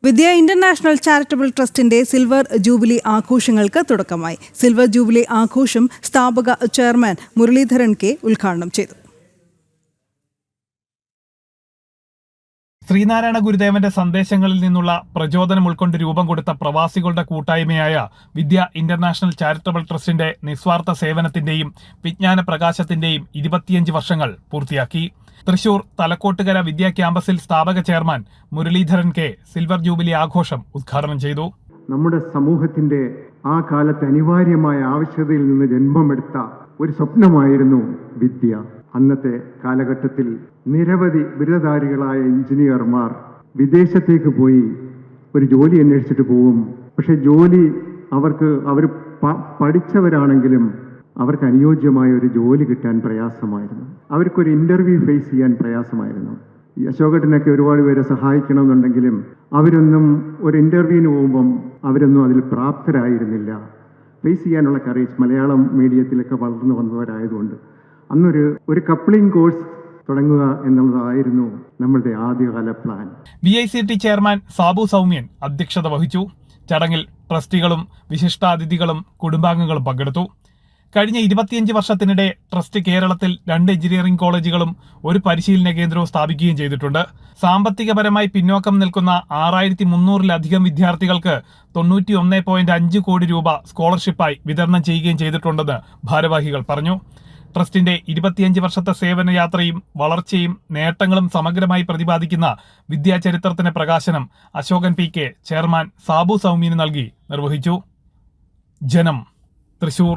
വിദ്യ international charitable ട്രസ്റ്റിന്റെ silver jubilee ആഘോഷങ്ങൾക്ക് തുടക്കമായി. സിൽവർ ജൂബിലി ആഘോഷം സ്ഥാപക ചെയർമാൻ മുരളീധരൻ കെ ഉദ്ഘാടനം ചെയ്തു. ശ്രീനാരായണ ഗുരുദേവന്റെ സന്ദേശങ്ങളിൽ നിന്നുള്ള പ്രചോദനം ഉൾക്കൊണ്ട് രൂപം കൊടുത്ത പ്രവാസികളുടെ കൂട്ടായ്മയായ വിദ്യ ഇന്റർനാഷണൽ ചാരിറ്റബിൾ ട്രസ്റ്റിന്റെ നിസ്വാർത്ഥ സേവനത്തിന്റെയും വിജ്ഞാന പ്രകാശത്തിന്റെയും 25 വർഷങ്ങൾ പൂർത്തിയാക്കി. തൃശൂർ തലക്കോട്ടുകര വിദ്യാ ക്യാമ്പസിൽ സ്ഥാപക chairman Muraleedharan K silver jubilee ആഘോഷം ഉദ്ഘാടനം ചെയ്തു. നമ്മുടെ സമൂഹത്തിന്റെ ആ കാലത്ത് അനിവാര്യമായ ആവശ്യകതയിൽ നിന്ന് ജന്മമെടുത്ത ഒരു സ്വപ്നമായിരുന്നു വിദ്യ. അന്നത്തെ കാലഘട്ടത്തിൽ നിരവധി ബിരുദധാരികളായ എഞ്ചിനീയർമാർ വിദേശത്തേക്ക് പോയി ഒരു ജോലി അന്വേഷിച്ചിട്ട് പോവും. പക്ഷെ ജോലി അവർ പഠിച്ചവരാണെങ്കിലും അവർക്ക് അനുയോജ്യമായ ഒരു ജോലി കിട്ടാൻ പ്രയാസമായിരുന്നു. അവർക്കൊരു ഇന്റർവ്യൂ ഫേസ് ചെയ്യാൻ പ്രയാസമായിരുന്നു. ഈ അശോകേട്ടനൊക്കെ ഒരുപാട് പേരെ സഹായിക്കണമെന്നുണ്ടെങ്കിലും അവരൊന്നും ഒരു ഇന്റർവ്യൂവിന് പോകുമ്പം അവരൊന്നും അതിൽ പ്രാപ്തരായിരുന്നില്ല. ഫേസ് ചെയ്യാനുള്ള കറേജ് മലയാളം മീഡിയത്തിലൊക്കെ വളർന്നു വന്നവരായതുകൊണ്ട് അന്നൊരു കപ്ലിംഗ് കോഴ്സ് തുടങ്ങുക എന്നുള്ളതായിരുന്നു നമ്മളുടെ ആദ്യകാല plan. VICT chairman Sabu Soumyan അധ്യക്ഷത വഹിച്ചു. ചടങ്ങിൽ ട്രസ്റ്റികളും വിശിഷ്ടാതിഥികളും കുടുംബാംഗങ്ങളും പങ്കെടുത്തു. കഴിഞ്ഞ 25 വർഷത്തിനിടെ ട്രസ്റ്റ് കേരളത്തിൽ 2 എഞ്ചിനീയറിംഗ് കോളേജുകളും ഒരു പരിശീലന കേന്ദ്രവും സ്ഥാപിക്കുകയും ചെയ്തിട്ടുണ്ട്. സാമ്പത്തികപരമായി പിന്നോക്കം നിൽക്കുന്ന 6300-ലധികം വിദ്യാർത്ഥികൾക്ക് 91.5 കോടി രൂപ സ്കോളർഷിപ്പായി വിതരണം ചെയ്യുകയും ചെയ്തിട്ടുണ്ടെന്ന് ഭാരവാഹികൾ പറഞ്ഞു. ട്രസ്റ്റിന്റെ 25 വർഷത്തെ സേവനയാത്രയും വളർച്ചയും നേട്ടങ്ങളും സമഗ്രമായി പ്രതിപാദിക്കുന്ന വിദ്യാചരിത്രത്തിന്റെ പ്രകാശനം അശോകൻ PK ചെയർമാൻ സാബു സൗമ്യന് നൽകി നിർവഹിച്ചു. ജനം, തൃശൂർ.